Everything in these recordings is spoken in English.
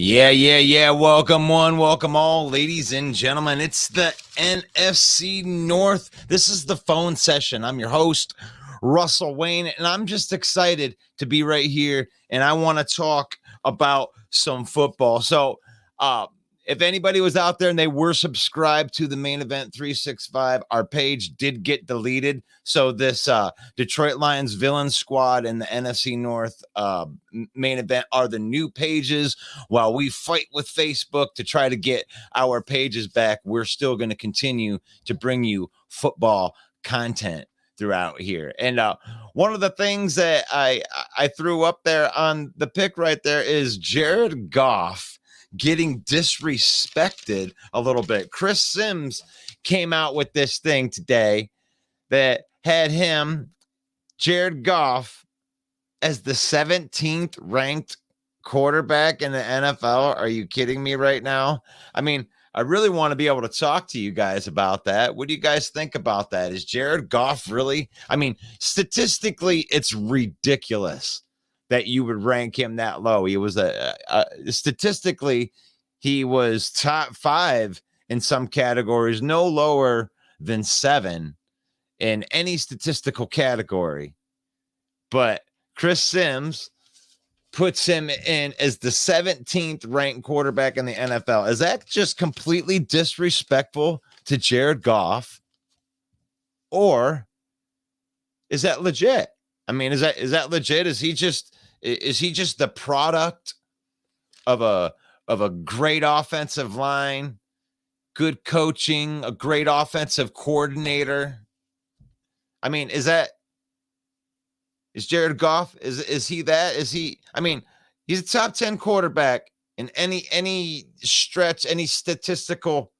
Yeah. Welcome one, welcome all, ladies and gentlemen. It's the NFC North. This is the phone session. I'm your host, Russell Wayne, and I'm just excited to be right here. And I want to talk about some football. So, if anybody was out there and they were subscribed to the Main Event 365, our page did get deleted. So this Detroit Lions villain squad and the NFC North Main Event are the new pages. While we fight with Facebook to try to get our pages back, we're still going to continue to bring you football content throughout here. And one of the things that I threw up there on the pick right there is Jared Goff getting disrespected a little bit. Chris Sims came out with this thing today that had him, Jared Goff, as the 17th ranked quarterback in the NFL. Are you kidding me right now? I mean, I really want to be able to talk to you guys about that. What do you guys think about that? Is Jared Goff really? I mean, statistically, it's ridiculous that you would rank him that low. He was statistically, he was top 5 in some categories, no lower than 7 in any statistical category. But Chris Sims puts him in as the 17th ranked quarterback in the NFL. Is that just completely disrespectful to Jared Goff? Or is that legit? I mean, is that legit? Is he just the product of a great offensive line, good coaching, a great offensive coordinator? I mean, is Jared Goff? Is he that? Is he? I mean, he's a top 10 quarterback in any stretch, any statistical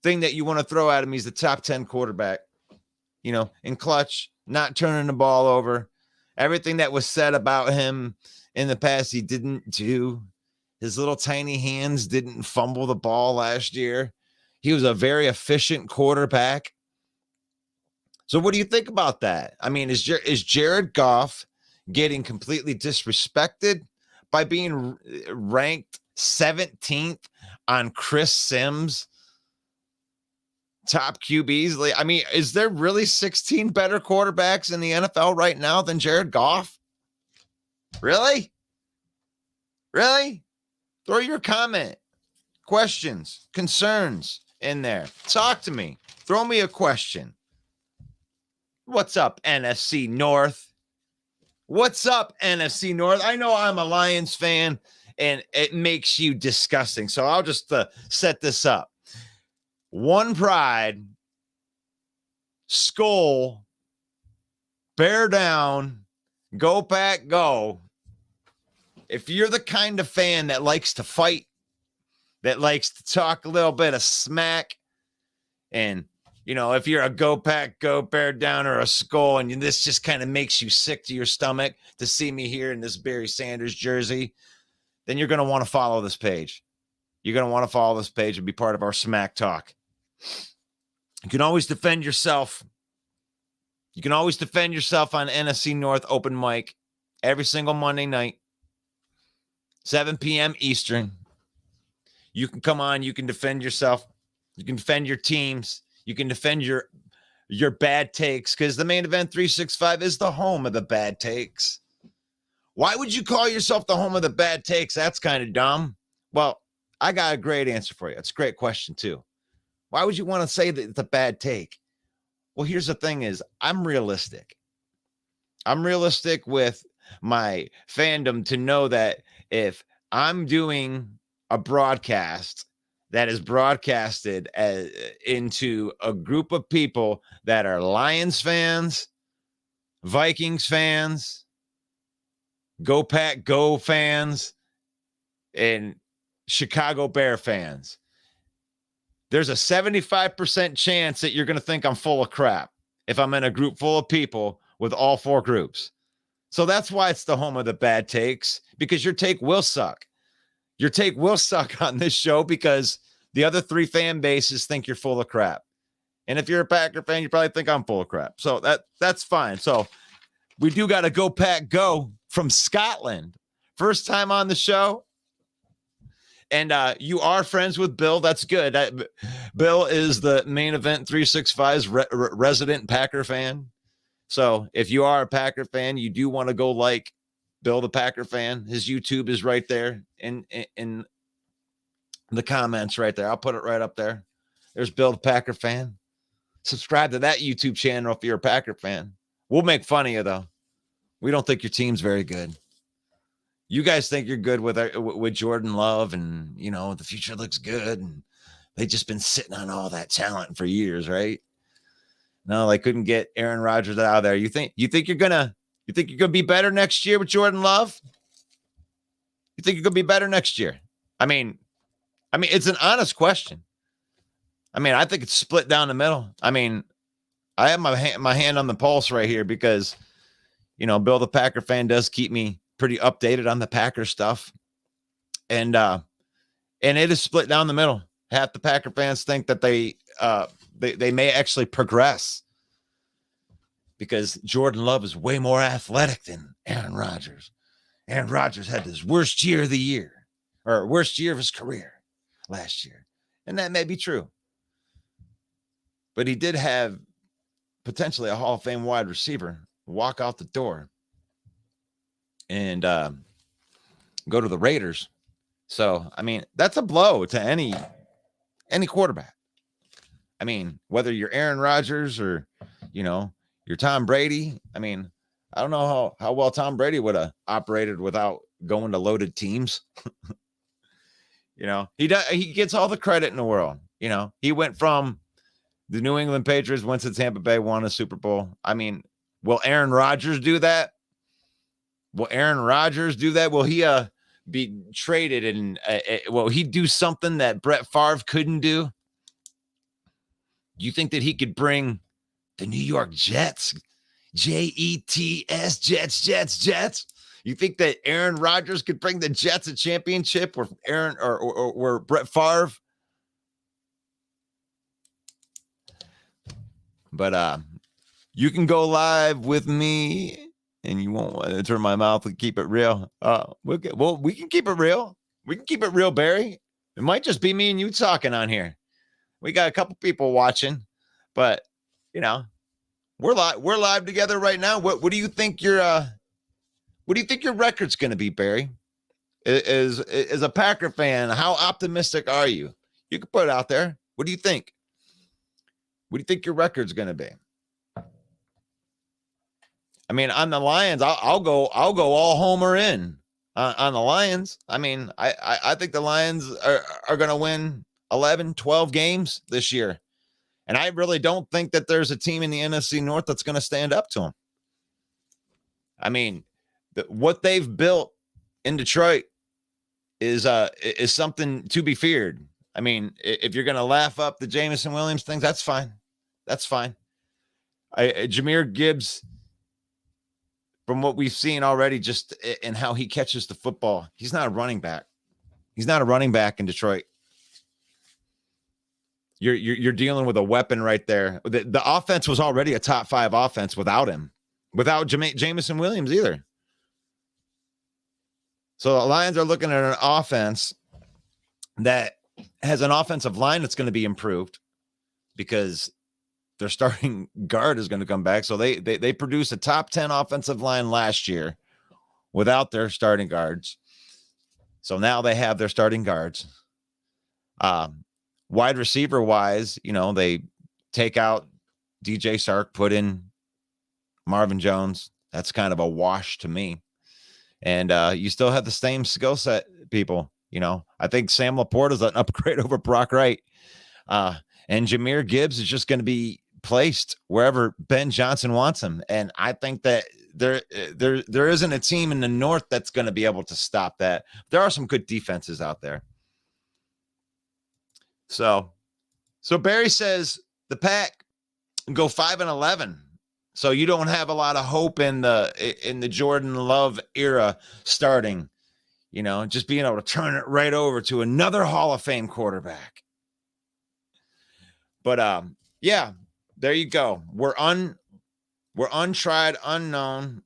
thing that you want to throw at him. He's the top 10 quarterback. You know, in clutch, not turning the ball over. Everything that was said about him in the past, he didn't do. His little tiny hands didn't fumble the ball last year. He was a very efficient quarterback. So what do you think about that? I mean, is Jared Goff getting completely disrespected by being ranked 17th on Chris Sims' top QBs? I mean, is there really 16 better quarterbacks in the NFL right now than Jared Goff? Really? Throw your comment, questions, concerns in there. Talk to me. Throw me a question. What's up, NFC North? What's up, NFC North? I know I'm a Lions fan, and it makes you disgusting. So I'll just set this up. One Pride, Skull, Bear Down, Go Pack Go. If you're the kind of fan that likes to fight, that likes to talk a little bit of smack, and you know, if you're a Go Pack, Go, Bear Down, or a Skull, and this just kind of makes you sick to your stomach to see me here in this Barry Sanders jersey, then you're going to want to follow this page. You're going to want to follow this page and be part of our smack talk. You can always defend yourself. You can always defend yourself on NFC North open mic every single Monday night, 7 p.m. Eastern. You can come on. You can defend yourself. You can defend your teams. You can defend your bad takes, because the Main Event 365 is the home of the bad takes. Why would you call yourself the home of the bad takes? That's kind of dumb. Well, I got a great answer for you. It's a great question too. Why would you want to say that it's a bad take? Well, here's the thing is, I'm realistic. I'm realistic with my fandom to know that if I'm doing a broadcast that is broadcasted into a group of people that are Lions fans, Vikings fans, Go Pack Go fans, and Chicago Bear fans, there's a 75% chance that you're going to think I'm full of crap if I'm in a group full of people with all 4 groups. So that's why it's the home of the bad takes, because your take will suck. Your take will suck on this show because the other 3 fan bases think you're full of crap. And if you're a Packer fan, you probably think I'm full of crap. So that's fine. So we do got to Go Pack Go from Scotland. First time on the show. And you are friends with Bill. That's good. Bill is the Main Event 365's resident Packer fan. So if you are a Packer fan, you do want to go like Bill the Packer fan. His YouTube is right there in the comments right there. I'll put it right up there. There's Bill the Packer fan. Subscribe to that YouTube channel if you're a Packer fan. We'll make fun of you, though. We don't think your team's very good. You guys think you're good with Jordan Love, and, you know, the future looks good, and they've just been sitting on all that talent for years, right? No, they couldn't get Aaron Rodgers out of there. You think you're gonna be better next year with Jordan Love? You think you're gonna be better next year? I mean, it's an honest question. I mean, I think it's split down the middle. I mean, I have my hand on the pulse right here because, you know, Bill the Packer fan does keep me pretty updated on the Packer stuff, and it is split down the middle. Half the Packer fans think that they may actually progress because Jordan Love is way more athletic than Aaron Rodgers. Aaron Rodgers had his worst year of the year, or worst year of his career last year, and that may be true. But he did have potentially a Hall of Fame wide receiver walk out the door and go to the Raiders. So, I mean, that's a blow to any quarterback. I mean, whether you're Aaron Rodgers or, you know, you're Tom Brady. I mean, I don't know how well Tom Brady would have operated without going to loaded teams. You know, he gets all the credit in the world. You know, he went from the New England Patriots, went to Tampa Bay, won a Super Bowl. I mean, will Aaron Rodgers do that? Will Aaron Rodgers do that? Will he be traded and will he do something that Brett Favre couldn't do? Do you think that he could bring the New York Jets, Jets, Jets? You think that Aaron Rodgers could bring the Jets a championship where Aaron or where Brett Favre? But you can go live with me, and you won't want to turn my mouth and keep it real. We can keep it real. We can keep it real, Barry. It might just be me and you talking on here. We got a couple people watching, but you know, we're live together right now. What do you think your record's going to be, Barry? As a Packer fan, how optimistic are you? You can put it out there. What do you think? What do you think your record's going to be? I mean, on the Lions, I'll go all homer in on the Lions. I mean, I think the Lions are going to win 11, 12 games this year. And I really don't think that there's a team in the NFC North that's going to stand up to them. I mean, what they've built in Detroit is something to be feared. I mean, if you're going to laugh up the Jameson Williams things, that's fine. That's fine. Jahmyr Gibbs, from what we've seen already, just in how he catches the football, he's not a running back. He's not a running back in Detroit. You're dealing with a weapon right there. The offense was already a top 5 offense without him, without Jameson Williams either. So the Lions are looking at an offense that has an offensive line that's going to be improved because their starting guard is going to come back. So they produced a top 10 offensive line last year without their starting guards. So now they have their starting guards. Wide receiver wise, you know, they take out DJ Sark, put in Marvin Jones. That's kind of a wash to me. And you still have the same skill set people. You know, I think Sam Laporte is an upgrade over Brock Wright. And Jahmyr Gibbs is just going to be placed wherever Ben Johnson wants him. And I think that there isn't a team in the North that's going to be able to stop that. There are some good defenses out there. So Barry says the Pack go 5-11. So you don't have a lot of hope in the Jordan Love era starting, you know, just being able to turn it right over to another Hall of Fame quarterback. But yeah, there you go. We're untried, unknown.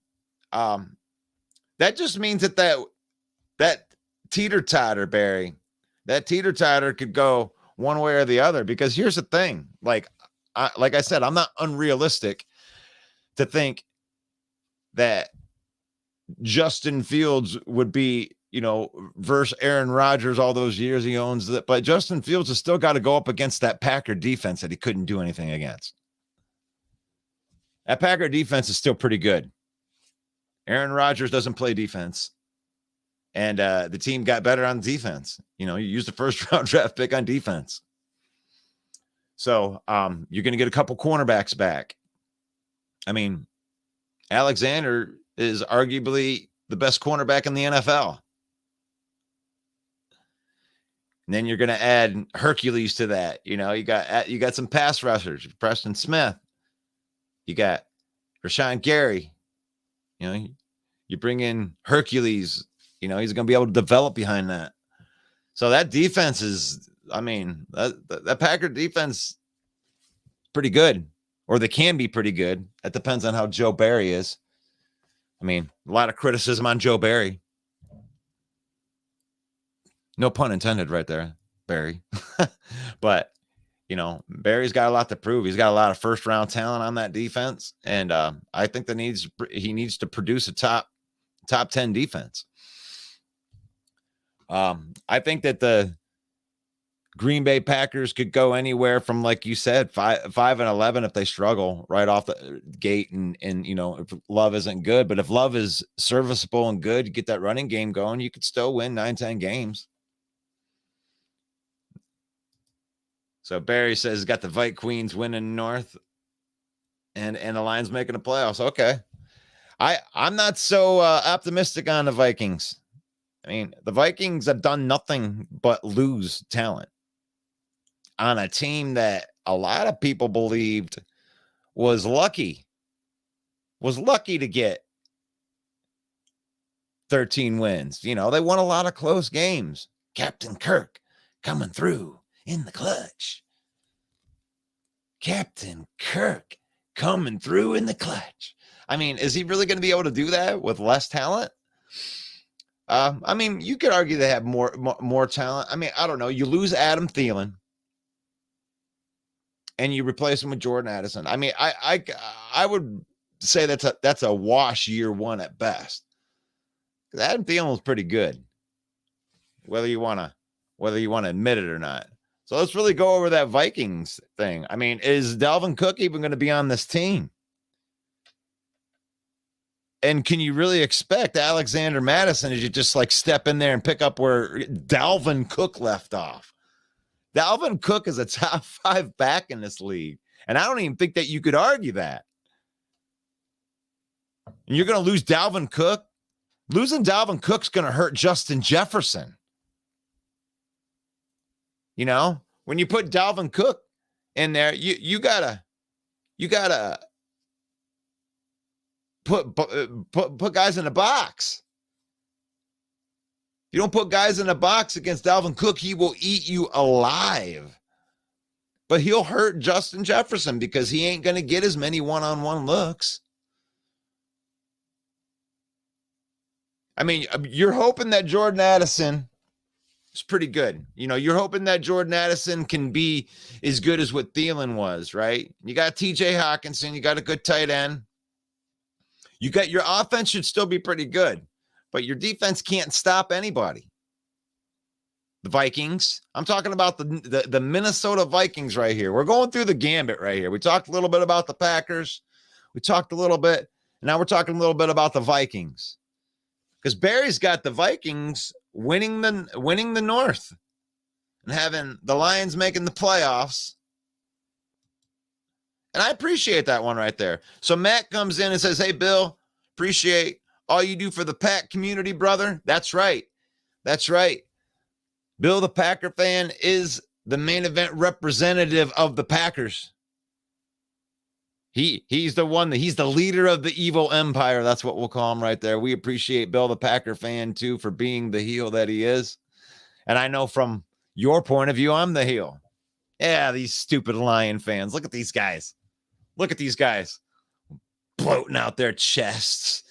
That just means that teeter-totter, Barry, that teeter-totter could go one way or the other, because here's the thing. Like I said, I'm not unrealistic to think that Justin Fields would be, versus Aaron Rodgers all those years he owns it. But Justin Fields has still got to go up against that Packer defense that he couldn't do anything against. That Packer defense is still pretty good. Aaron Rodgers doesn't play defense. And the team got better on defense. You used the first round draft pick on defense. So you're going to get a couple cornerbacks back. I mean, Alexander is arguably the best cornerback in the NFL. And then you're going to add Hercules to that. You got some pass rushers, Preston Smith. You got Rashawn Gary. You bring in Hercules. He's going to be able to develop behind that. So that defense is, that Packer defense pretty good, or they can be pretty good. That depends on how Joe Barry is. A lot of criticism on Joe Barry. No pun intended right there, Barry. But, Barry's got a lot to prove. He's got a lot of first-round talent on that defense. And I think he needs to produce a top 10 defense. I think that the Green Bay Packers could go anywhere from, like you said, 5-11 if they struggle right off the gate, and if Love isn't good. But if Love is serviceable and good, you get that running game going, you could still win 9-10 games. So Barry says got the Vikings Queens winning North, and the Lions making the playoffs. Okay, I'm not so optimistic on the Vikings. The Vikings have done nothing but lose talent on a team that a lot of people believed was lucky to get 13 wins. They won a lot of close games. Captain Kirk coming through in the clutch. Captain Kirk coming through in the clutch. Is he really going to be able to do that with less talent? You could argue they have more talent. I don't know. You lose Adam Thielen and you replace him with Jordan Addison. I would say that's a wash year one at best. Because Adam Thielen was pretty good, whether you want to admit it or not. So let's really go over that Vikings thing. Is Dalvin Cook even going to be on this team? And can you really expect Alexander Madison to just step in there and pick up where Dalvin Cook left off? Dalvin Cook is a top 5 back in this league. And I don't even think that you could argue that. And you're going to lose Dalvin Cook? Losing Dalvin Cook's going to hurt Justin Jefferson. When you put Dalvin Cook in there, you gotta put guys in the box. If you don't put guys in the box against Dalvin Cook, he will eat you alive. But he'll hurt Justin Jefferson because he ain't going to get as many one-on-one looks. You're hoping that Jordan Addison is pretty good. You're hoping that Jordan Addison can be as good as what Thielen was, right? You got TJ Hawkinson. You got a good tight end. You got your offense should still be pretty good, but your defense can't stop anybody. The Vikings, I'm talking about the Minnesota Vikings right here. We're going through the gambit right here. We talked a little bit about the Packers. We talked a little bit. Now we're talking a little bit about the Vikings. Because Barry's got the Vikings winning the North and having the Lions making the playoffs. And I appreciate that one right there. So Matt comes in and says, hey, Bill, appreciate all you do for the Pack community, brother. That's right. That's right. Bill, the Packer fan, is the main event representative of the Packers. He's the one, he's the leader of the evil empire. That's what we'll call him right there. We appreciate Bill, the Packer fan, too, for being the heel that he is. And I know from your point of view, I'm the heel. Yeah, these stupid Lion fans. Look at these guys. Look at these guys bloating out their chests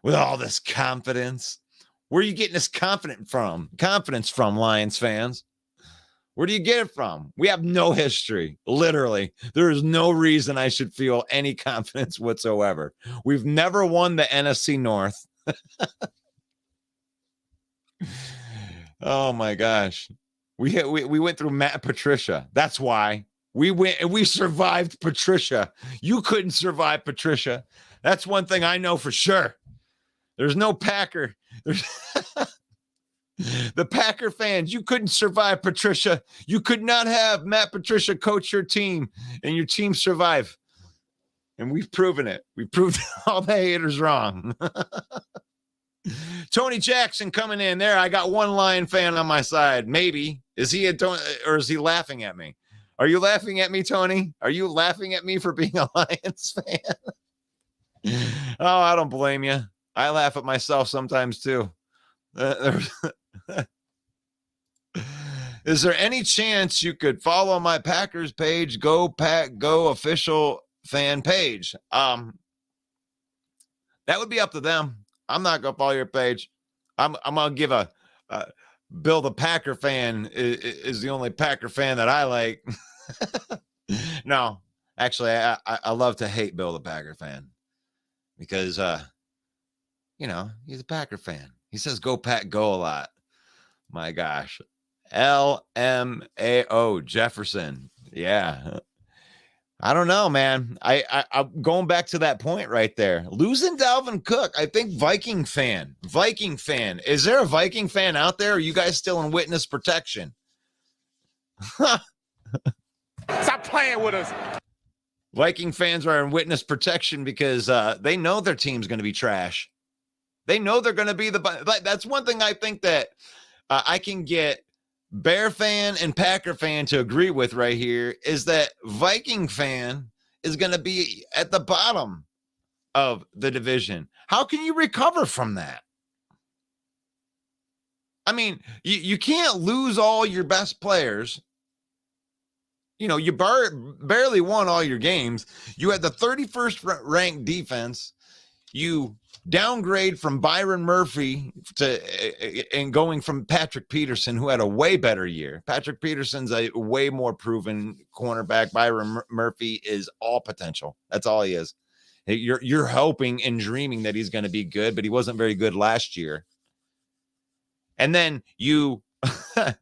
with all this confidence. Where are you getting this confidence from, Lions fans? Where do you get it from? We have no history. Literally, there is no reason I should feel any confidence whatsoever. We've never won the NFC North. Oh my gosh. We went through Matt Patricia. That's why. We survived Patricia. You couldn't survive Patricia. That's one thing I know for sure. There's no Packer. There's the Packer fans, you couldn't survive Patricia. You could not have Matt Patricia coach your team and your team survive. And we've proven it. We proved all the haters wrong. Tony Jackson coming in there. I got one Lion fan on my side. Maybe. Is he or is he laughing at me? Are you laughing at me, Tony? Are you laughing at me for being a Lions fan? Oh, I don't blame you. I laugh at myself sometimes too. Is there any chance you could follow my Packers page? Go Pack Go official fan page. That would be up to them. I'm not gonna follow your page. I'm gonna give a Bill the Packer fan is the only Packer fan that I like. No, actually, I love to hate Bill the Packer fan because he's a Packer fan. He says "Go Pack Go" a lot. My gosh, LMAO Jefferson. Yeah. I don't know, man. I'm going back to that point right there. Losing Dalvin Cook, I think Viking fan. Is there a Viking fan out there? Or are you guys still in witness protection? Stop playing with us. Viking fans are in witness protection because they know their team's going to be trash. They know they're going to be that's one thing I think that I can get Bear fan and Packer fan to agree with right here is that Viking fan is going to be at the bottom of the division. How can you recover from that? I mean, you can't lose all your best players. You barely won all your games. You had the 31st ranked defense. You downgrade from Byron Murphy and going from Patrick Peterson, who had a way better year. Patrick Peterson's a way more proven cornerback. Byron Murphy is all potential. That's all he is. You're hoping and dreaming that he's going to be good, but he wasn't very good last year. And then you get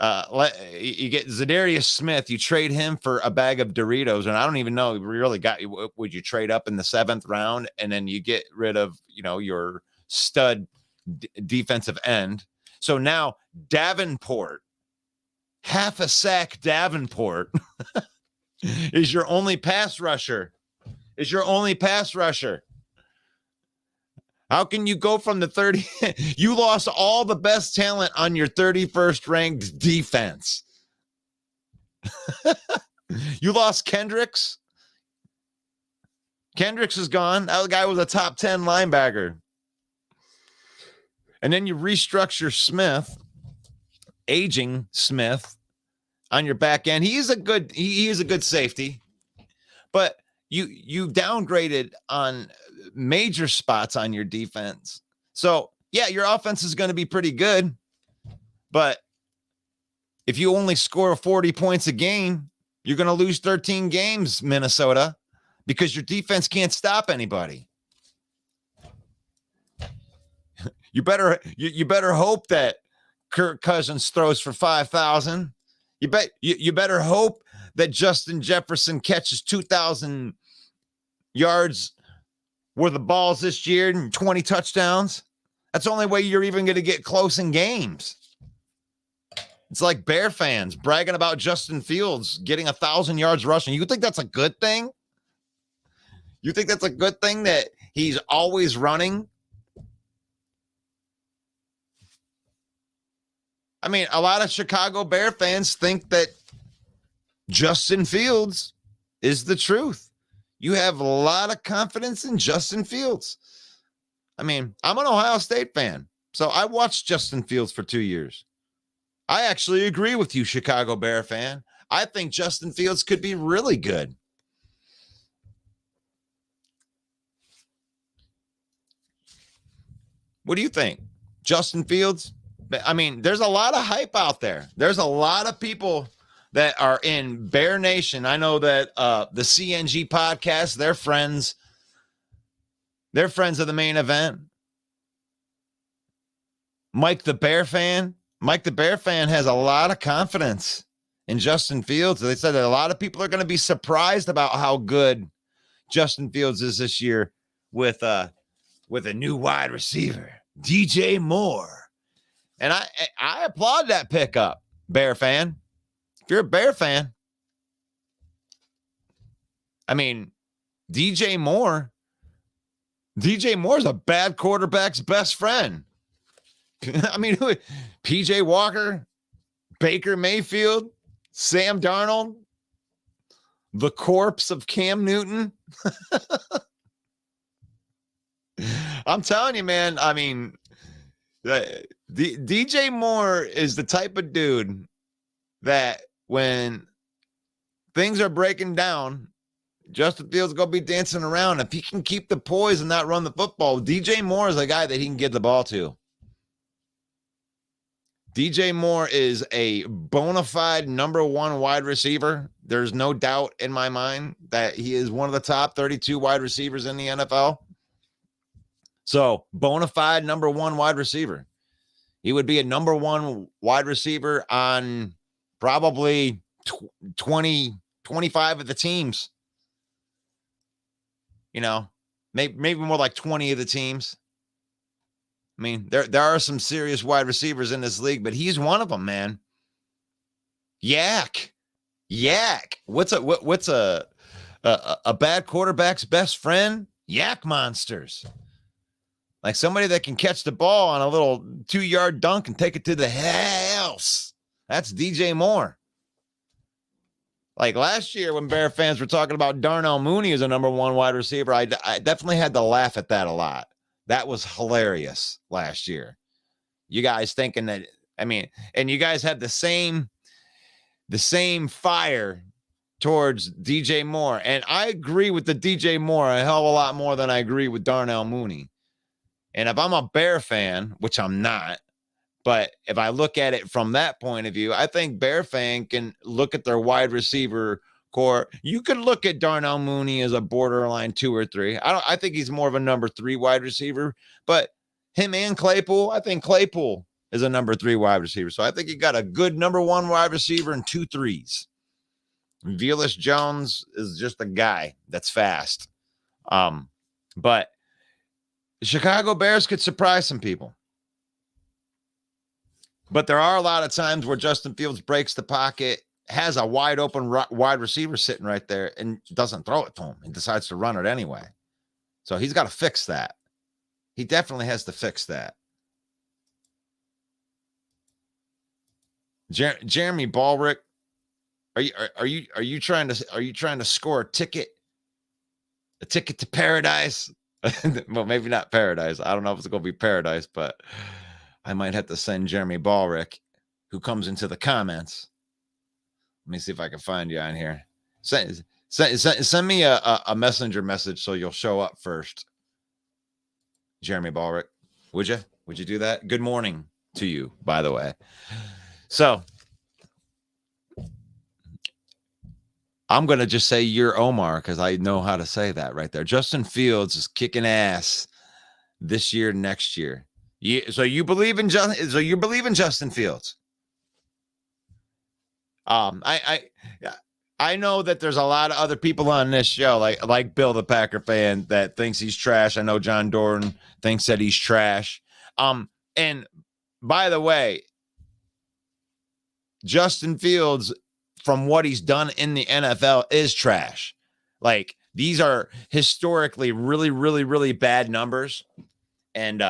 Zadarius Smith. You trade him for a bag of Doritos, and I don't even know really would you trade up in the 7th round, and then you get rid of your stud defensive end. So now Davenport, half a sack Davenport, is your only pass rusher. How can you go from the 30? You lost all the best talent on your 31st ranked defense. You lost Kendricks. Kendricks is gone. That guy was a top 10 linebacker. And then you restructure Smith, aging Smith, on your back end. He is a good safety, but you downgraded on major spots on your defense. So yeah, your offense is going to be pretty good, but if you only score 40 points a game, you're going to lose 13 games, Minnesota, because your defense can't stop anybody. You better hope that Kirk Cousins throws for 5,000. You better hope that Justin Jefferson catches 2,000 yards worth of balls this year and 20 touchdowns. That's the only way you're even going to get close in games. It's like Bear fans bragging about Justin Fields getting 1,000 yards rushing. You think that's a good thing? You think that's a good thing that he's always running? I mean, a lot of Chicago Bear fans think that Justin Fields is the truth. You have a lot of confidence in Justin Fields. I mean, I'm an Ohio State fan, so I watched Justin Fields for 2 years. I actually agree with you, Chicago Bear fan. I think Justin Fields could be really good. What do you think? Justin Fields, I mean, there's a lot of hype out there. There's a lot of people that are in Bear Nation. I know that the CNG podcast, they're friends. They're friends of the main event. Mike the Bear fan has a lot of confidence in Justin Fields. They said that a lot of people are going to be surprised about how good Justin Fields is this year with a new wide receiver, DJ Moore. And I applaud that pickup, Bear fan. If you're a Bear fan, I mean, DJ Moore's a bad quarterback's best friend. I mean, PJ Walker, Baker Mayfield, Sam Darnold, the corpse of Cam Newton. I'm telling you, man. I mean, DJ Moore is the type of dude that when things are breaking down, Justin Fields going to be dancing around. If he can keep the poise and not run the football, DJ Moore is a guy that he can give the ball to. DJ Moore is a bona fide number one wide receiver. There's no doubt in my mind that he is one of the top 32 wide receivers in the NFL. So, bona fide number one wide receiver. He would be a number one wide receiver on probably 20, 25 of the teams. You know, maybe more like 20 of the teams. I mean, there are some serious wide receivers in this league, but he's one of them, man. Yak. What's a bad quarterback's best friend? Yak monsters. Like somebody that can catch the ball on a little 2-yard dunk and take it to the house. That's DJ Moore. Like last year when Bear fans were talking about Darnell Mooney as a number one wide receiver, I definitely had to laugh at that a lot. That was hilarious last year. You guys thinking that, I mean, and you guys had the same fire towards DJ Moore. And I agree with the DJ Moore a hell of a lot more than I agree with Darnell Mooney. And if I'm a Bear fan, which I'm not, but if I look at it from that point of view, I think Bear fan can look at their wide receiver core. You could look at Darnell Mooney as a borderline 2 or 3. I think he's more of a number 3 wide receiver, but him and Claypool, I think Claypool is a number 3 wide receiver. So I think you got a good number 1 wide receiver and 2 3s. Velus Jones is just a guy that's fast. But the Chicago Bears could surprise some people. But there are a lot of times where Justin Fields breaks the pocket, has a wide open wide receiver sitting right there and doesn't throw it to him and decides to run it anyway. So he's got to fix that. He definitely has to fix that. Jeremy Ballrick, are you trying to score a ticket to paradise? Well, maybe not paradise. I don't know if it's going to be paradise, but I might have to send Jeremy Ballrick, who comes into the comments. Let me see if I can find you on here. Send me a messenger message so you'll show up first. Jeremy Ballrick, would you? Would you do that? Good morning to you, by the way. So I'm going to just say you're Omar because I know how to say that right there. Justin Fields is kicking ass this year, next year. So you believe in Justin Fields? I know that there's a lot of other people on this show, like Bill the Packer fan, that thinks he's trash. I know John Dorn thinks that he's trash. And by the way, Justin Fields, from what he's done in the NFL, is trash. Like, these are historically really, really, really bad numbers. And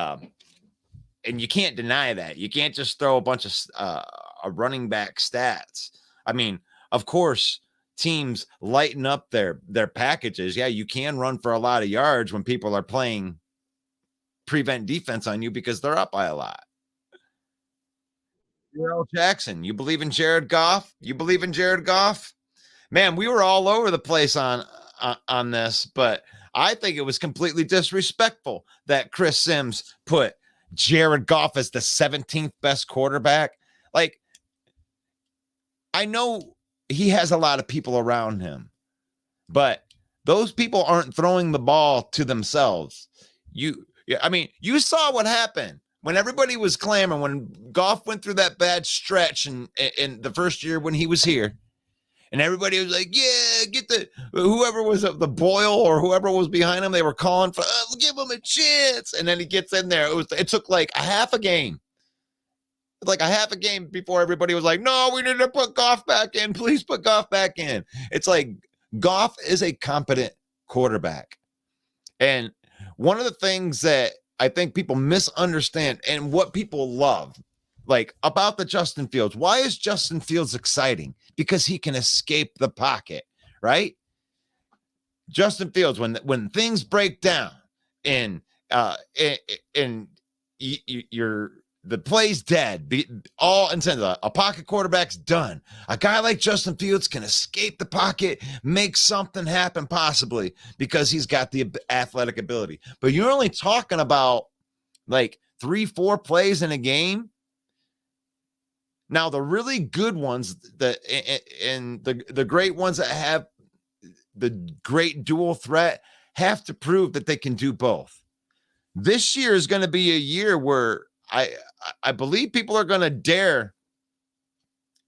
you can't deny that. You can't just throw a bunch of running back stats. I mean, of course, teams lighten up their packages. Yeah, you can run for a lot of yards when people are playing prevent defense on you because they're up by a lot. Darrell Jackson, you believe in Jared Goff? Man, we were all over the place on this, but I think it was completely disrespectful that Chris Sims put Jared Goff as the 17th best quarterback. Like, I know he has a lot of people around him, but those people aren't throwing the ball to themselves. You saw what happened when everybody was clamoring, when Goff went through that bad stretch in the first year when he was here. And everybody was like, yeah, get whoever was the Boyle or whoever was behind him, they were calling for, give him a chance. And then he gets in there. It took like a half a game. Like a half a game before everybody was like, no, we need to put Goff back in. Please put Goff back in. It's like Goff is a competent quarterback. And one of the things that I think people misunderstand and what people love, like about the Justin Fields, why is Justin Fields exciting? Because he can escape the pocket, right? Justin Fields, when things break down and the play's dead, all intended, a pocket quarterback's done. A guy like Justin Fields can escape the pocket, make something happen possibly because he's got the athletic ability. But you're only talking about like 3-4 plays in a game. Now, the really good ones and the great ones that have the great dual threat have to prove that they can do both. This year is going to be a year where I believe people are going to dare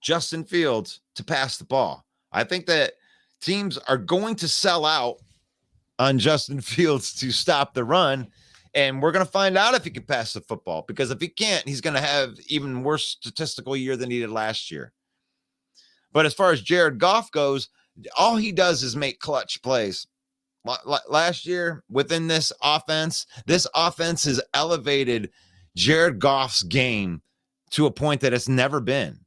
Justin Fields to pass the ball. I think that teams are going to sell out on Justin Fields to stop the run. And we're going to find out if he can pass the football, because if he can't, he's going to have even worse statistical year than he did last year. But as far as Jared Goff goes, all he does is make clutch plays. Last year, within this offense has elevated Jared Goff's game to a point that it's never been.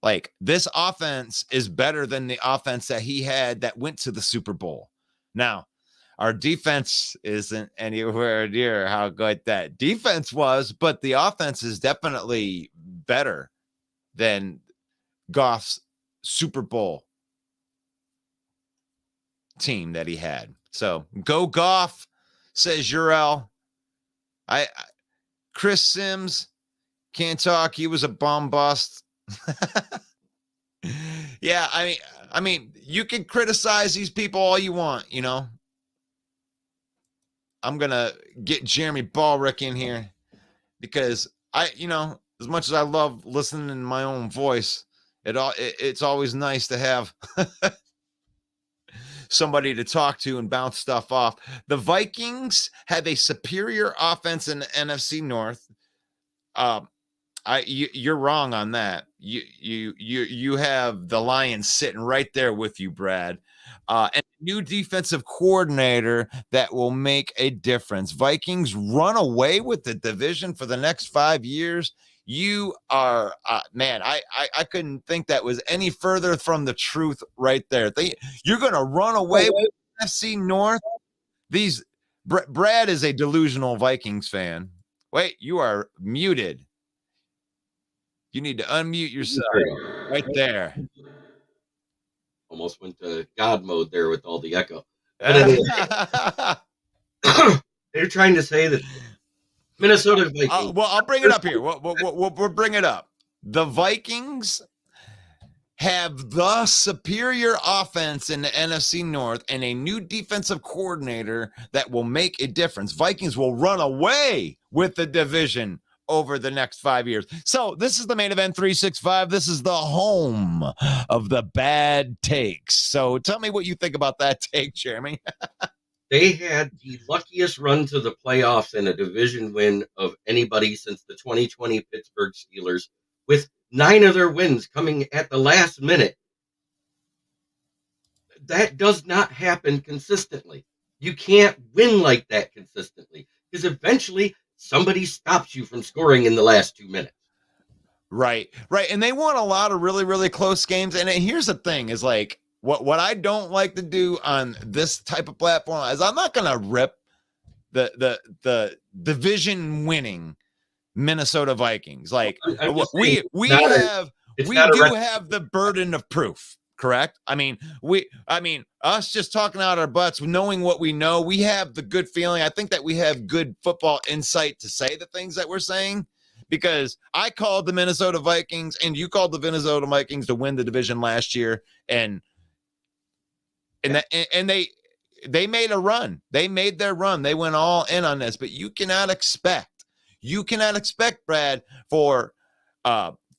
Like, this offense is better than the offense that he had that went to the Super Bowl. Now, our defense isn't anywhere near how good that defense was, but the offense is definitely better than Goff's Super Bowl team that he had. So go Goff, says Urel. Chris Sims can't talk. He was a bomb bust. Yeah, I mean, you can criticize these people all you want, you know. I'm going to get Jeremy Ballrick in here because as much as I love listening to my own voice, it's always nice to have somebody to talk to and bounce stuff off. The Vikings have a superior offense in the NFC North. You're wrong on that. You have the Lions sitting right there with you, Brad. And a new defensive coordinator that will make a difference. Vikings run away with the division for the next 5 years. You are, man, I couldn't think that was any further from the truth right there. You're going to run away with NFC North. Brad is a delusional Vikings fan. Wait, you are muted. You need to unmute yourself right there. Almost went to God mode there with all the echo. But anyway, they're trying to say that Minnesota Vikings. Well, I'll bring it up here. We'll bring it up. The Vikings have the superior offense in the NFC North and a new defensive coordinator that will make a difference. Vikings will run away with the division over the next 5 years. So this is the Main Event 365. This is the home of the bad takes. So tell me what you think about that take, Jeremy. They had the luckiest run to the playoffs and a division win of anybody since the 2020 Pittsburgh Steelers, with 9 of their wins coming at the last minute. That does not happen consistently. You can't win like that consistently because eventually somebody stops you from scoring in the last 2 minutes. Right. And they won a lot of really, really close games. And here's the thing is like, what I don't like to do on this type of platform is I'm not going to rip the division winning Minnesota Vikings. Like we do have the burden of proof. correct? I mean, us just talking out our butts, knowing what we know, we have the good feeling. I think that we have good football insight to say the things that we're saying, because I called the Minnesota Vikings and you called the Minnesota Vikings to win the division last year, and they made a run. They made their run. They went all in on this, but you cannot expect, Brad, for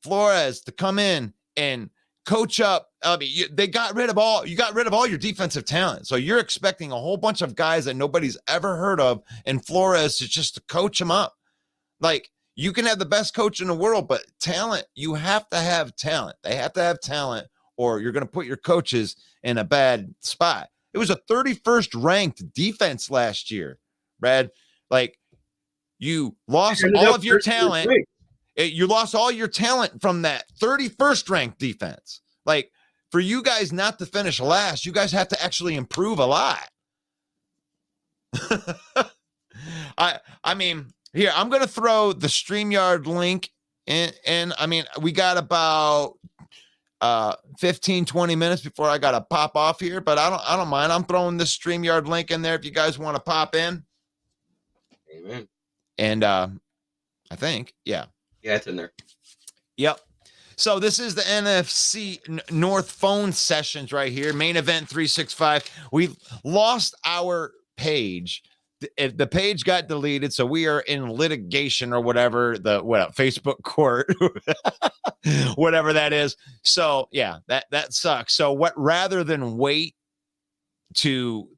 Flores to come in and coach up. I mean, you got rid of all your defensive talent. So you're expecting a whole bunch of guys that nobody's ever heard of, and Flores to just to coach them up. Like, you can have the best coach in the world, but talent, you have to have talent. They have to have talent, or you're going to put your coaches in a bad spot. It was a 31st ranked defense last year, Brad. Like, you lost all of your talent. You lost all your talent from that 31st ranked defense. Like, for you guys not to finish last, you guys have to actually improve a lot. I mean, here, I'm going to throw the StreamYard link in. I mean, we got about 15, 20 minutes before I got to pop off here, but I don't mind. I'm throwing the StreamYard link in there if you guys want to pop in. Amen. And I think, yeah. Yeah, it's in there. Yep. So this is the NFC North phone sessions right here. Main Event 365. We lost our page. The page got deleted, so we are in litigation or whatever, Facebook court, whatever that is. So yeah, that sucks. So rather than wait to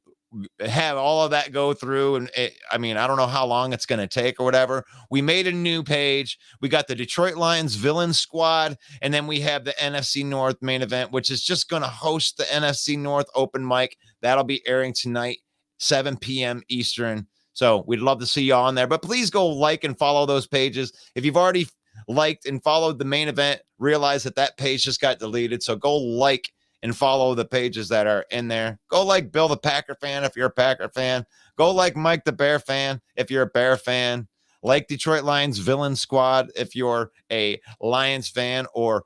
have all of that go through, and I don't know how long it's going to take or whatever, we made a new page. We got the Detroit Lions Villain Squad, and then we have the NFC North Main Event, which is just going to host the NFC North open mic. That'll be airing tonight, 7 p.m. Eastern. So we'd love to see you on there, but please go like and follow those pages. If you've already liked and followed the Main Event, realize that page just got deleted. So go like and follow the pages that are in there. Go like Bill the Packer fan if you're a Packer fan. Go like Mike the Bear fan if you're a Bear fan. Like Detroit Lions Villain Squad if you're a Lions fan, or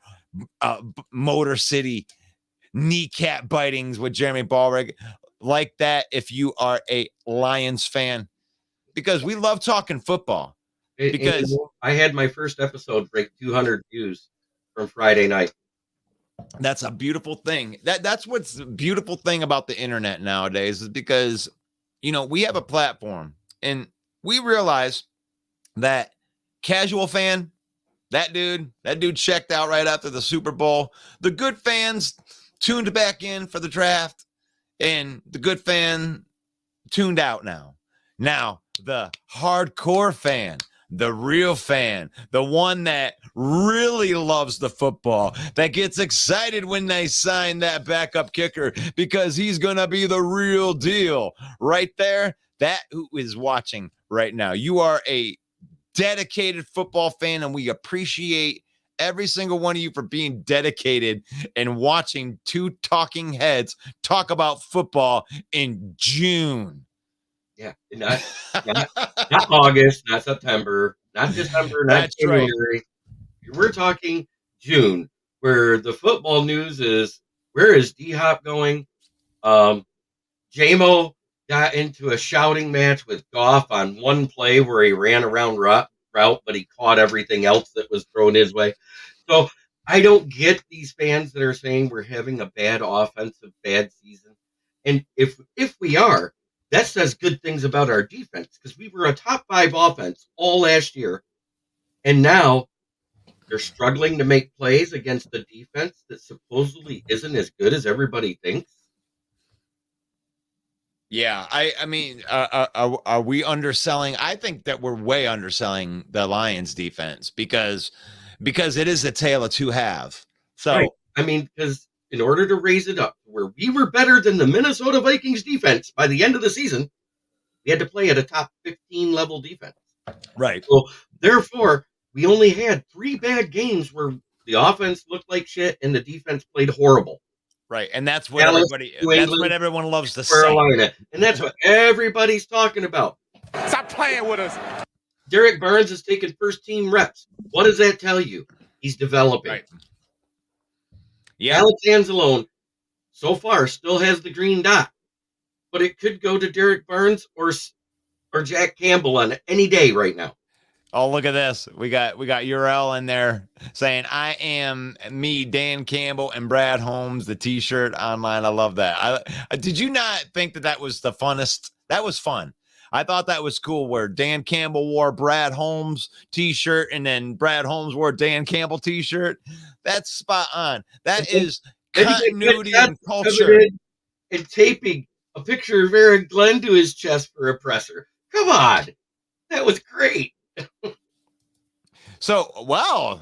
Motor City kneecap bitings with Jeremy Ballrig. Like that if you are a Lions fan, because we love talking football. Because I had my first episode break 200 views from Friday night. That's a beautiful thing. That's what's the beautiful thing about the internet nowadays, is because, we have a platform, and we realize that casual fan, that dude checked out right after the Super Bowl. The good fans tuned back in for the draft, and the good fan tuned out now. Now, the hardcore fan, the real fan, the one that really loves the football, that gets excited when they sign that backup kicker because he's going to be the real deal right there, that who is watching right now. You are a dedicated football fan, and we appreciate every single one of you for being dedicated and watching two talking heads talk about football in June. Yeah, not August, not September, not December, not That's January. Right. We're talking June, where the football news is, where is D-Hop going? J-Mo got into a shouting match with Goff on one play where he ran around route, but he caught everything else that was thrown his way. So I don't get these fans that are saying we're having a bad offensive, bad season. And if we are, that says good things about our defense, because we were a top 5 offense all last year, and now they're struggling to make plays against the defense that supposedly isn't as good as everybody thinks. Yeah, are we underselling? I think that we're way underselling the Lions defense because it is a tale of two halves. So, right. Because in order to raise it up where we were better than the Minnesota Vikings defense by the end of the season, we had to play at a top 15 level defense. Right. So therefore, we only had 3 bad games where the offense looked like shit and the defense played horrible. Right. And that's what everyone loves to say. And that's what everybody's talking about. Stop playing with us. Derek Barnes is taking first team reps. What does that tell you? He's developing. Right. Yeah. Alex Anzalone so far still has the green dot, but it could go to Derek Barnes or Jack Campbell on any day right now. Oh, look at this. We got URL in there saying, I am me, Dan Campbell and Brad Holmes, the t-shirt online. I love that. Did you not think that was the funnest? That was fun. I thought that was cool where Dan Campbell wore Brad Holmes t-shirt and then Brad Holmes wore Dan Campbell t-shirt. That's spot on. That is continuity and culture. And taping a picture of Aaron Glenn to his chest for a presser. Come on. That was great. So, wow.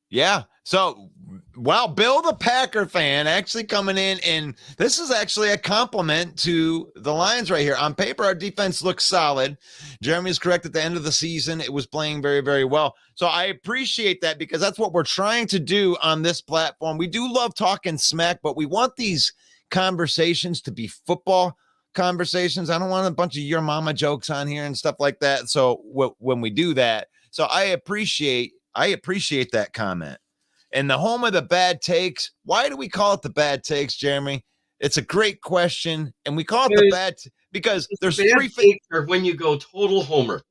Yeah. So, wow, Bill the Packer fan actually coming in, and this is actually a compliment to the Lions right here. On paper, our defense looks solid. Jeremy's correct. At the end of the season, it was playing very, very well. So I appreciate that because that's what we're trying to do on this platform. We do love talking smack, but we want these conversations to be football conversations. I don't want a bunch of your mama jokes on here and stuff like that. So when we do that, so I appreciate that comment. And the home of the bad takes. Why do we call it the bad takes, Jeremy? It's a great question, and we call it the bad because there's three takes are when you go total homer.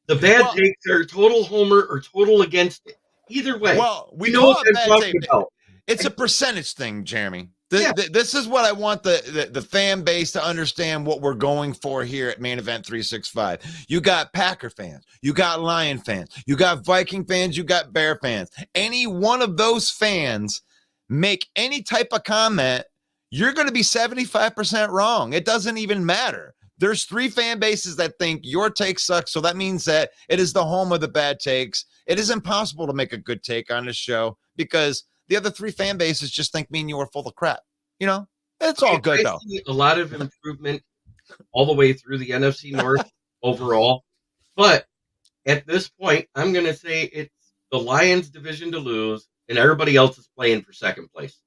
The bad takes are total homer or total against it. Either way. Well, we call it bad take. It's a percentage thing, Jeremy. This is what I want the fan base to understand what we're going for here at Main Event 365. You got Packer fans, you got Lion fans, you got Viking fans, you got Bear fans. Any one of those fans make any type of comment, you're going to be 75% wrong. It doesn't even matter. There's three fan bases that think your take sucks, so that means that it is the home of the bad takes. It is impossible to make a good take on this show because the other three fan bases just think me and you are full of crap. You know, it's all good, though. See a lot of improvement all the way through the NFC North overall. But at this point, I'm going to say it's the Lions division to lose, and everybody else is playing for second place.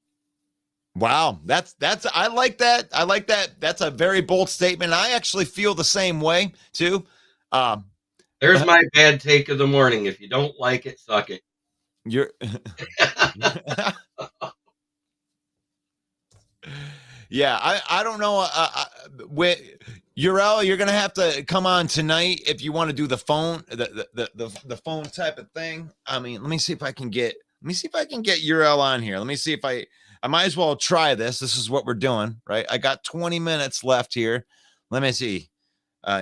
Wow. That's I like that. I like that. That's a very bold statement. I actually feel the same way, too. There's my bad take of the morning. If you don't like it, suck it. You're yeah, I don't know. With Urel, you're gonna have to come on tonight if you want to do the phone, the phone type of thing. I mean, let me see if I can get Urel on here. Let me see if I might as well try this. This is what we're doing, right? I got 20 minutes left here. Let me see.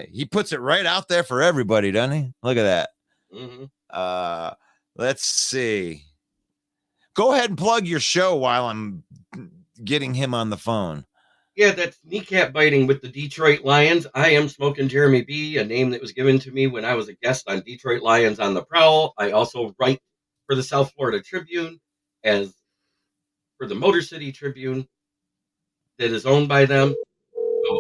He puts it right out there for everybody, doesn't he? Look at that. Mm-hmm. Let's see. Go ahead and plug your show while I'm getting him on the phone. Yeah, that's kneecap biting with the Detroit Lions. I am Smoking Jeremy B, a name that was given to me when I was a guest on Detroit Lions on the Prowl. I also write for the South Florida Tribune as for the Motor City Tribune that is owned by them. So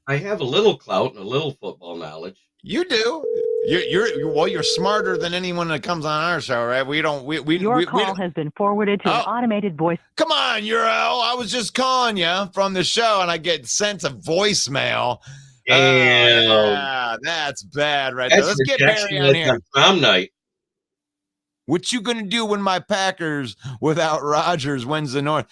I have a little clout and a little football knowledge. You do. You're smarter than anyone that comes on our show, right? Your call has been forwarded to an automated voice. Come on, Urel. I was just calling you from the show, and I get sent a voicemail. Yeah, that's bad, right there. Let's get Barry on here. Prom night. What you gonna do when my Packers without Rodgers wins the North?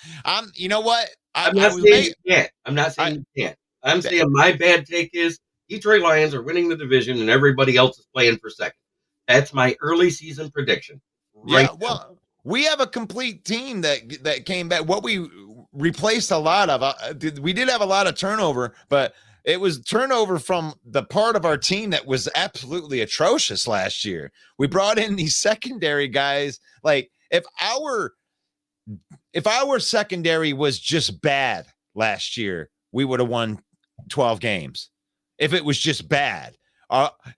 You know what? I'm not saying you can't. I'm not saying you can't. I'm saying my bad take is Detroit Lions are winning the division and everybody else is playing for second. That's my early season prediction. Right. Yeah, well, we have a complete team that came back. What we replaced a lot of, we did have a lot of turnover, but it was turnover from the part of our team that was absolutely atrocious last year. We brought in these secondary guys. Like if our secondary was just bad last year, we would have won 12 games. If it was just bad,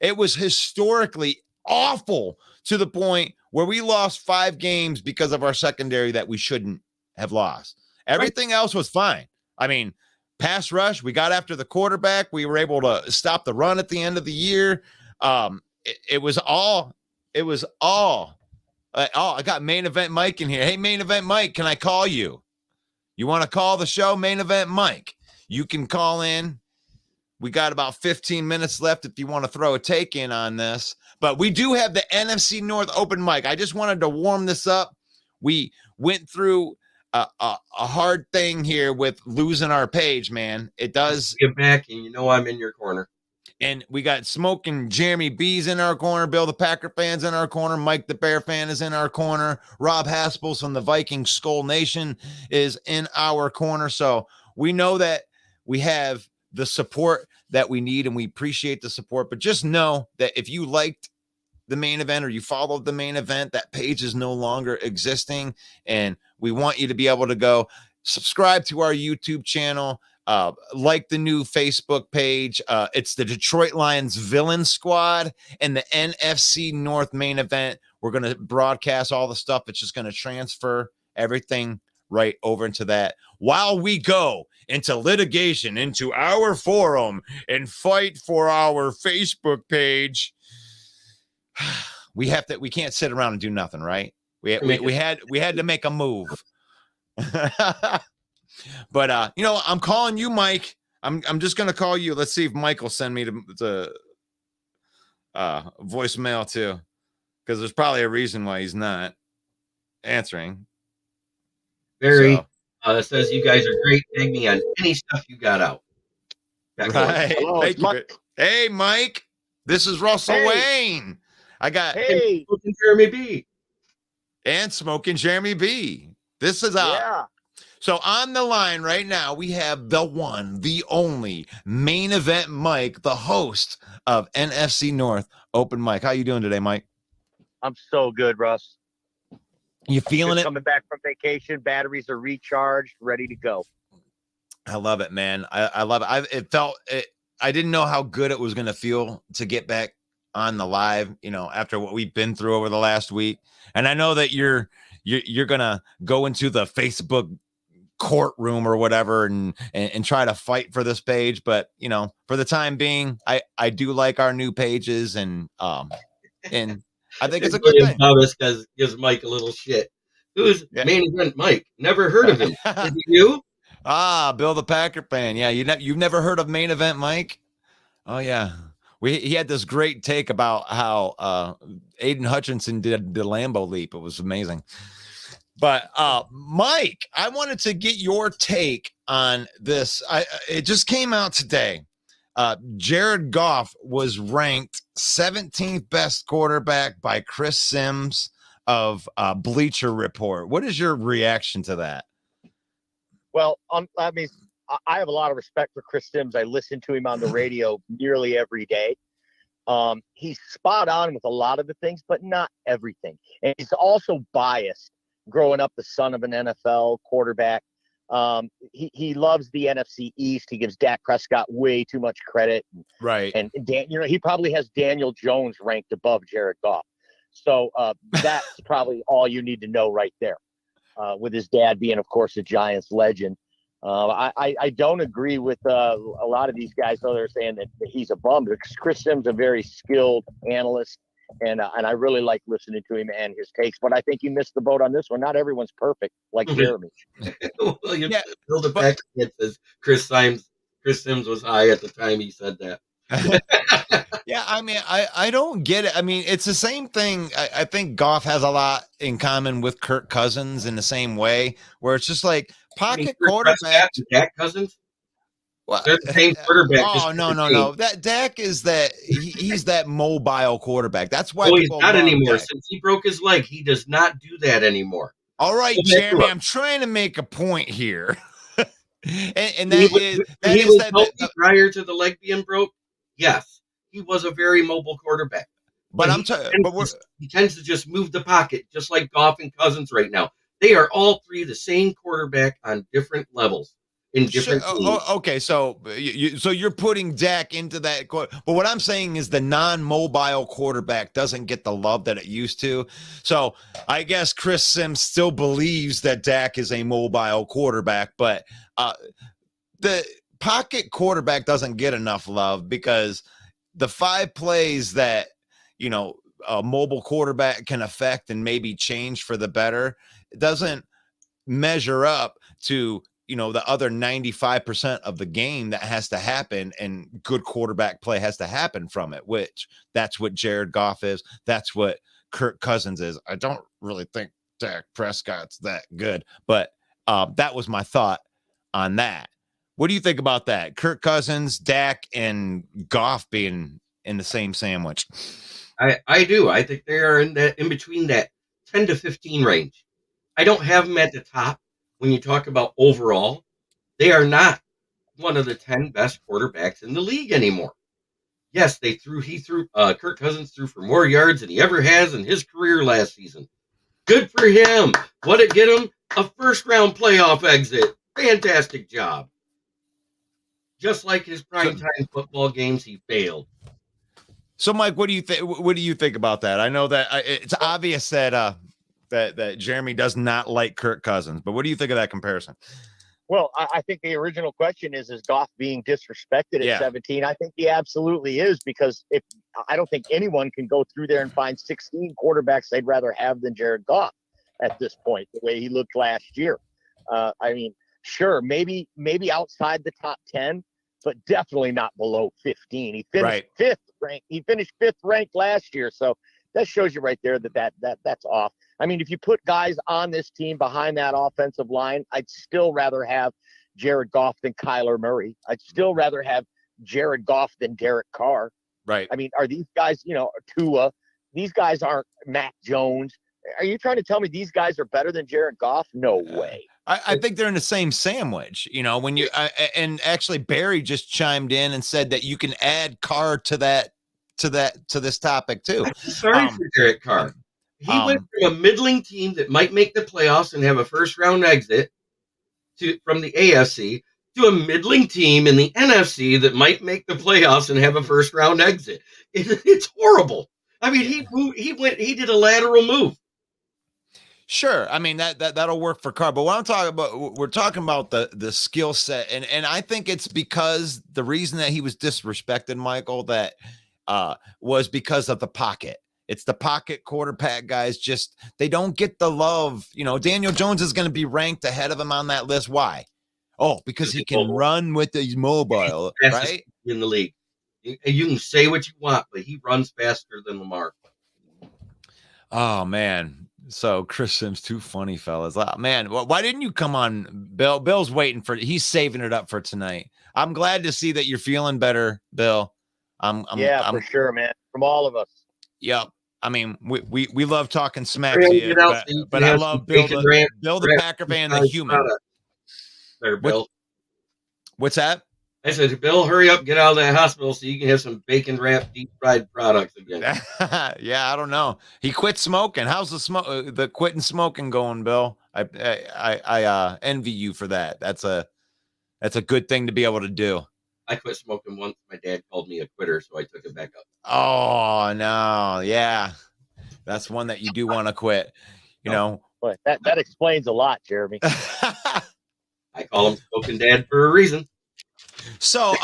it was historically awful to the point where we lost 5 games because of our secondary that we shouldn't have lost. Everything else was fine. I mean, pass rush, we got after the quarterback. We were able to stop the run at the end of the year. It was all. I got Main Event Mike in here. Hey, Main Event Mike, can I call you? You want to call the show, Main Event Mike? You can call in. We got about 15 minutes left if you want to throw a take in on this. But we do have the NFC North open mic. I just wanted to warm this up. we went through a hard thing here with losing our page, man. It does. Get back, and I'm in your corner. And we got Smoke and Jeremy B's in our corner. Bill the Packer fan's in our corner. Mike the Bear fan is in our corner. Rob Haspels from the Vikings Skull Nation is in our corner. So we know that we have the support that we need, and we appreciate the support. But just know that if you liked the main event or you followed the main event, that page is no longer existing. And we want you to be able to go subscribe to our YouTube channel. Like the new Facebook page. It's the Detroit Lions Villain Squad and the NFC North Mane Event. We're going to broadcast all the stuff. It's just going to transfer everything right over into that while we go into litigation, into our forum, and fight for our Facebook page. We can't sit around and do nothing, right? We had to make a move. But I'm calling you, Mike. I'm just gonna call you. Let's see if Mike will send me the voicemail too, because there's probably a reason why he's not answering. Barry says you guys are great. Tag me on any stuff you got out. Right. Hello, Thank you. Mike. Hey, Mike. This is Russell Wayne. I got Jeremy B. And Smoking Jeremy B. This is So on the line right now, we have the one, the only Main Event Mike, the host of NFC North Open Mic. How you doing today, Mike? I'm so good, Russ. You feeling it? Coming back from vacation, batteries are recharged, ready to go. I love it, man. I love it. I didn't know how good it was going to feel to get back on the live, after what we've been through over the last week. And I know that you're going to go into the Facebook courtroom or whatever and try to fight for this page, but for the time being, I do like our new pages, and I think it's a good thing. Thomas gives Mike a little shit. Who's Main Event Mike? Never heard of him. Is it you? Bill the Packer fan. Yeah, you've never heard of Main Event Mike? Oh yeah, he had this great take about how Aiden Hutchinson did the Lambeau leap. It was amazing. But Mike, I wanted to get your take on this. It just came out today. Jared Goff was ranked 17th best quarterback by Chris Sims of Bleacher Report. What is your reaction to that? Well, I have a lot of respect for Chris Sims. I listen to him on the radio nearly every day. He's spot on with a lot of the things, but not everything. And he's also biased. Growing up the son of an NFL quarterback, he loves the NFC East. He gives Dak Prescott way too much credit, right? And he probably has Daniel Jones ranked above Jared Goff. So that's probably all you need to know right there. With his dad being, of course, a Giants legend. I don't agree with a lot of these guys, though they're saying that he's a bum. Because Chris Sims is a very skilled analyst. And I really like listening to him and his takes, but I think he missed the boat on this one. Not everyone's perfect, like Jeremy. Bill the Packer says Chris Sims was high at the time he said that. Yeah, I don't get it. It's the same thing. I think Goff has a lot in common with Kirk Cousins in the same way, where it's just like pocket quarterback. Dak Cousins. Well, they're the same quarterback. Oh no! That Dak is that he's that mobile quarterback. That's why he's not anymore. Dak. Since he broke his leg, he does not do that anymore. All right, Jeremy, I'm trying to make a point here, and that he was healthy prior to the leg being broke. Yes, he was a very mobile quarterback. But he tends to just move the pocket, just like Goff and Cousins right now. They are all three the same quarterback on different levels. In different okay, so you're putting Dak into that, but what I'm saying is the non-mobile quarterback doesn't get the love that it used to. So I guess Chris Sims still believes that Dak is a mobile quarterback, but the pocket quarterback doesn't get enough love because the 5 plays that a mobile quarterback can affect and maybe change for the better, it doesn't measure up to the other 95% of the game that has to happen, and good quarterback play has to happen from it, which that's what Jared Goff is. That's what Kirk Cousins is. I don't really think Dak Prescott's that good. But that was my thought on that. What do you think about that? Kirk Cousins, Dak, and Goff being in the same sandwich. I do. I think they are in between that 10 to 15 range. I don't have them at the top when you talk about overall. They are not one of the 10 best quarterbacks in the league anymore. Yes, Kirk Cousins threw for more yards than he ever has in his career last season. Good for him. What did get him? A first-round playoff exit. Fantastic job. Just like his primetime football games, he failed. So, Mike, what do you think? What do you think about that? I know that it's obvious that that Jeremy does not like Kirk Cousins, but what do you think of that comparison? Well, I think the original question is Goff being disrespected at 17? I think he absolutely is, because I don't think anyone can go through there and find 16 quarterbacks they'd rather have than Jared Goff at this point, the way he looked last year. I mean, sure, maybe outside the top 10, but definitely not below 15. He finished fifth ranked. He finished fifth ranked last year, so that shows you right there that's off. I mean, if you put guys on this team behind that offensive line, I'd still rather have Jared Goff than Kyler Murray. I'd still rather have Jared Goff than Derek Carr. Right. I mean, are these guys, Tua? These guys aren't Mac Jones. Are you trying to tell me these guys are better than Jared Goff? No way. I think they're in the same sandwich, when you and actually Barry just chimed in and said that you can add Carr to this topic too. Sorry for Derek Carr. He went from a middling team that might make the playoffs and have a first-round exit from the AFC to a middling team in the NFC that might make the playoffs and have a first-round exit. It's horrible. I mean, he did a lateral move. Sure, I mean that'll work for Carr, but what I'm talking about, we're talking about the skill set, and I think it's because the reason that he was disrespected, Michael, that was because of the pocket. It's the pocket quarterback guys. They don't get the love. Daniel Jones is going to be ranked ahead of him on that list. Why? Oh, because he can run with his mobile, right? In the league. You can say what you want, but he runs faster than Lamar. Oh, man. So Chris Sims, too funny, fellas. Man, why didn't you come on, Bill? Bill's waiting he's saving it up for tonight. I'm glad to see that you're feeling better, Bill. For sure, man. From all of us. Yep. I mean, we love talking smack to you, but I love Bill the Packer fan, the human. There, Bill. What's that? I said, Bill, hurry up, get out of that hospital so you can have some bacon wrapped deep fried products again. Yeah, I don't know. He quit smoking. How's the quitting smoking going, Bill? I envy you for that. That's a good thing to be able to do. I quit smoking once. My dad called me a quitter, so I took it back up. Oh no, yeah, that's one that you do want to quit. Boy, that explains a lot, Jeremy. I call him Smoking Dad for a reason. So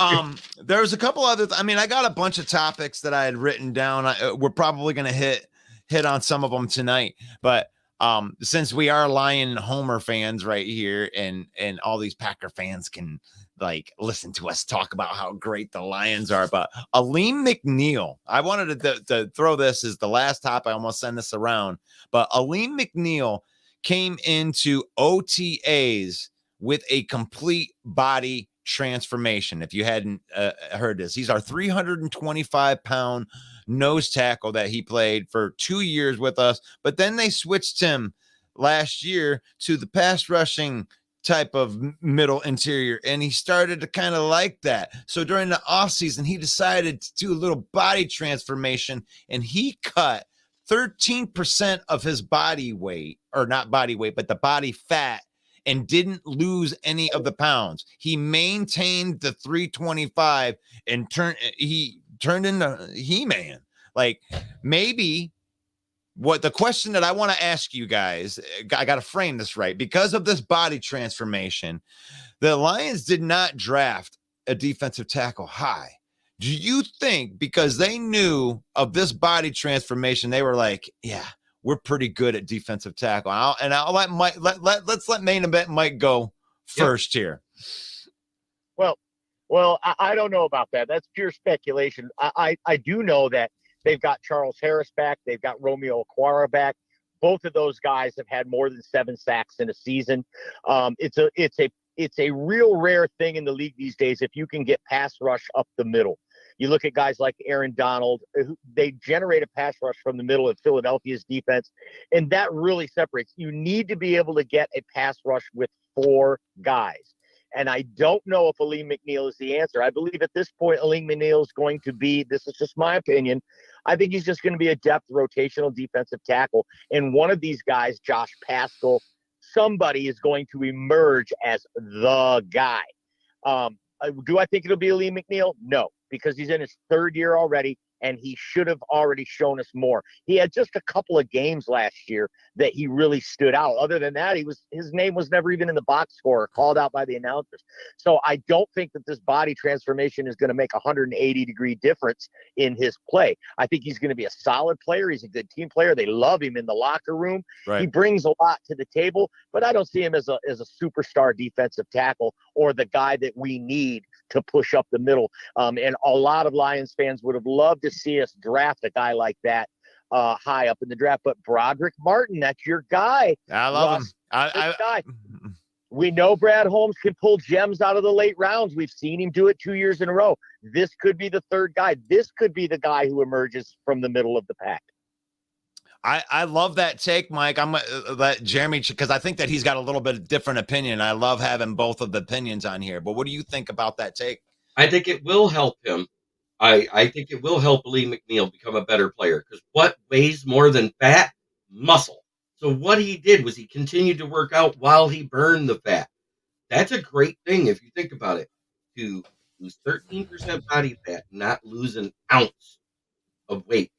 there's a couple other I got a bunch of topics that I had written down. We're probably going to hit on some of them tonight, but since we are Lion Homer fans right here, and all these Packer fans can listen to us talk about how great the Lions are, but Aleem McNeil, I wanted to throw this as the last topic. I almost send this around, but Aleem McNeil came into OTAs with a complete body transformation. If you hadn't heard this, he's our 325-pound nose tackle that he played for 2 years with us, but then they switched him last year to the pass rushing type of middle interior, and he started to kind of like that. So during the offseason, he decided to do a little body transformation, and he cut 13% of his body weight, or not body weight, but the body fat, and didn't lose any of the pounds. He maintained the 325 and he turned into He-Man. Maybe what the question that I want to ask you guys, I got to frame this right. Because of this body transformation, the Lions did not draft a defensive tackle high. Do you think because they knew of this body transformation, they were like, yeah, we're pretty good at defensive tackle. I'll let Mike, let's let main event Mike go first here. Well, I don't know about that. That's pure speculation. I do know that they've got Charles Harris back. They've got Romeo Okwara back. Both of those guys have had more than 7 sacks in a season. It's a real rare thing in the league these days if you can get pass rush up the middle. You look at guys like Aaron Donald, they generate a pass rush from the middle of Philadelphia's defense, and that really separates. You need to be able to get a pass rush with 4 guys. And I don't know if Aleem McNeil is the answer. I believe at this point, Aleem McNeil is going to be, this is just my opinion, I think he's just going to be a depth rotational defensive tackle. And one of these guys, Josh Paschal, somebody is going to emerge as the guy. Do I think it'll be Aleem McNeil? No, because he's in his 3rd year already, and he should have already shown us more. He had just a couple of games last year that he really stood out. Other than that, his name was never even in the box score, called out by the announcers. So I don't think that this body transformation is going to make a 180-degree difference in his play. I think he's going to be a solid player. He's a good team player. They love him in the locker room. Right. He brings a lot to the table, but I don't see him as a superstar defensive tackle or the guy that we need to push up the middle. And a lot of Lions fans would have loved to see us draft a guy like that high up in the draft. But Broderick Martin, that's your guy. I love him. We know Brad Holmes can pull gems out of the late rounds. We've seen him do it 2 years in a row. This could be the 3rd guy. This could be the guy who emerges from the middle of the pack. I love that take, Mike. I'm let Jeremy, because I think that he's got a little bit of different opinion. I love having both of the opinions on here. But what do you think about that take? I think it will help him. I think it will help Aleem McNeil become a better player, because what weighs more than fat? Muscle. So what he did was he continued to work out while he burned the fat. That's a great thing if you think about it. To lose 13% body fat, not lose an ounce of weight.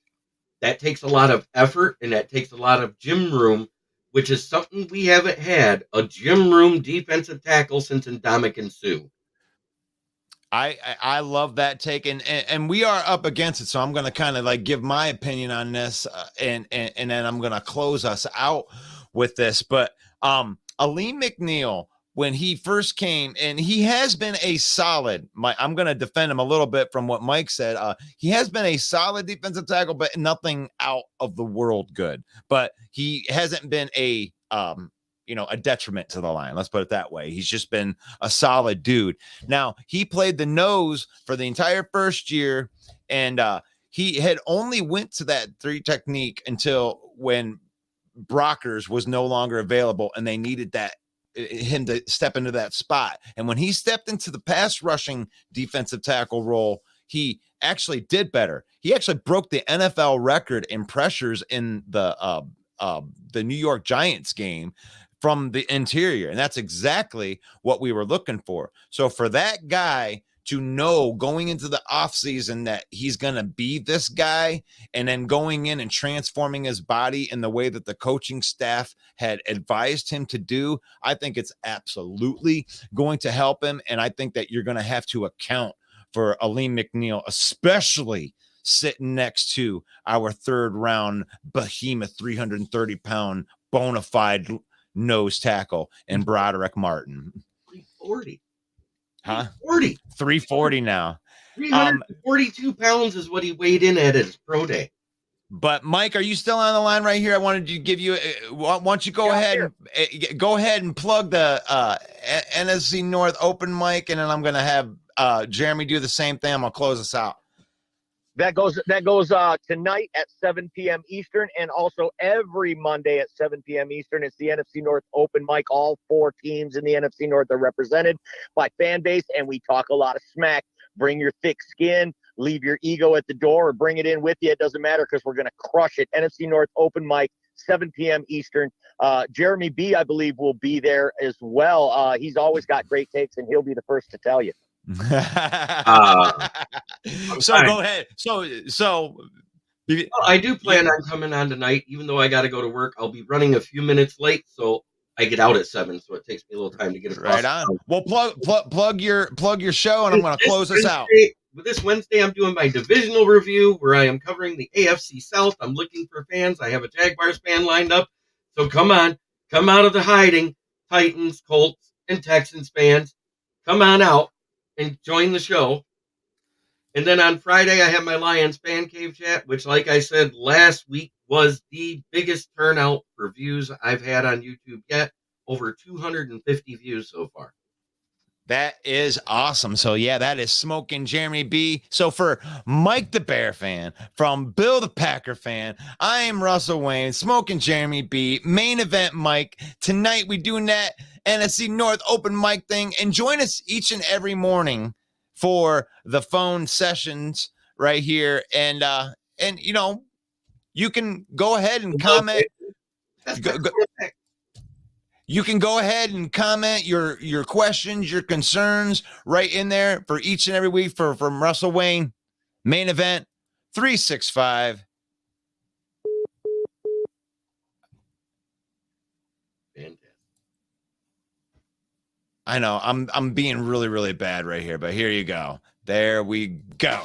That takes a lot of effort, and that takes a lot of gym room, which is something we haven't had, a gym room defensive tackle since Ndamukong Suh. I love that take, and we are up against it, so I'm going to kind of like give my opinion on this, and then I'm going to close us out with this. But Aleem McNeil, when he first came, and he has been a solid, I'm going to defend him a little bit from what Mike said. He has been a solid defensive tackle, but nothing out of the world good. But he hasn't been a detriment to the line. Let's put it that way. He's just been a solid dude. Now, he played the nose for the entire first year, and he had only went to that 3 technique until when Brockers was no longer available, and they needed him to step into that spot. And when he stepped into the pass rushing defensive tackle role, he actually did better. He actually broke the NFL record in pressures in the New York Giants game from the interior. And that's exactly what we were looking for. So for that guy to know going into the offseason that he's going to be this guy, and then going in and transforming his body in the way that the coaching staff had advised him to do, I think it's absolutely going to help him. And I think that you're going to have to account for Aleem McNeil, especially sitting next to our 3rd round behemoth, 330-pound bona fide nose tackle and Broderick Martin. 340. Huh? 340 now. 342 pounds is what he weighed in at his pro day. But Mike, are you still on the line right here? I wanted to give you. Why don't you go ahead and plug the NFC North Open mic, and then I'm gonna have Jeremy do the same thing. I'm gonna close us out. That goes tonight at 7 p.m. Eastern, and also every Monday at 7 p.m. Eastern. It's the NFC North Open mic. All 4 teams in the NFC North are represented by fan base, and we talk a lot of smack. Bring your thick skin, leave your ego at the door, or bring it in with you. It doesn't matter, because we're going to crush it. NFC North Open mic, 7 p.m. Eastern. Jeremy B., I believe, will be there as well. He's always got great takes, and he'll be the first to tell you. So go ahead. So I do plan on coming on tonight, even though I got to go to work. I'll be running a few minutes late, so I get out at 7, so it takes me a little time to get across. Right on. Well, plug your show, and I'm going to close us out. This Wednesday, I'm doing my divisional review where I am covering the AFC South. I'm looking for fans. I have a Jaguars fan lined up, so come on, come out of the hiding, Titans, Colts, and Texans fans. Come on out and join the show. And then on Friday, I have my Lions fan cave chat, which, like I said last week, was the biggest turnout for views I've had on YouTube yet. Over 250 views so far. That is awesome. So, yeah, that is Smoking Jeremy B. So, for Mike the Bear fan, from Bill the Packer fan, I am Russell Wayne, Smoking Jeremy B, main event Mike. Tonight, we doing that NFC North open mic thing. And join us each and every morning for the phone sessions right here. And you know, you can go ahead and comment. You can go ahead and comment your questions, your concerns right in there for each and every week from Russell Wayne. Main event 365. Fantastic. I know I'm being really, really bad right here, but here you go. There we go.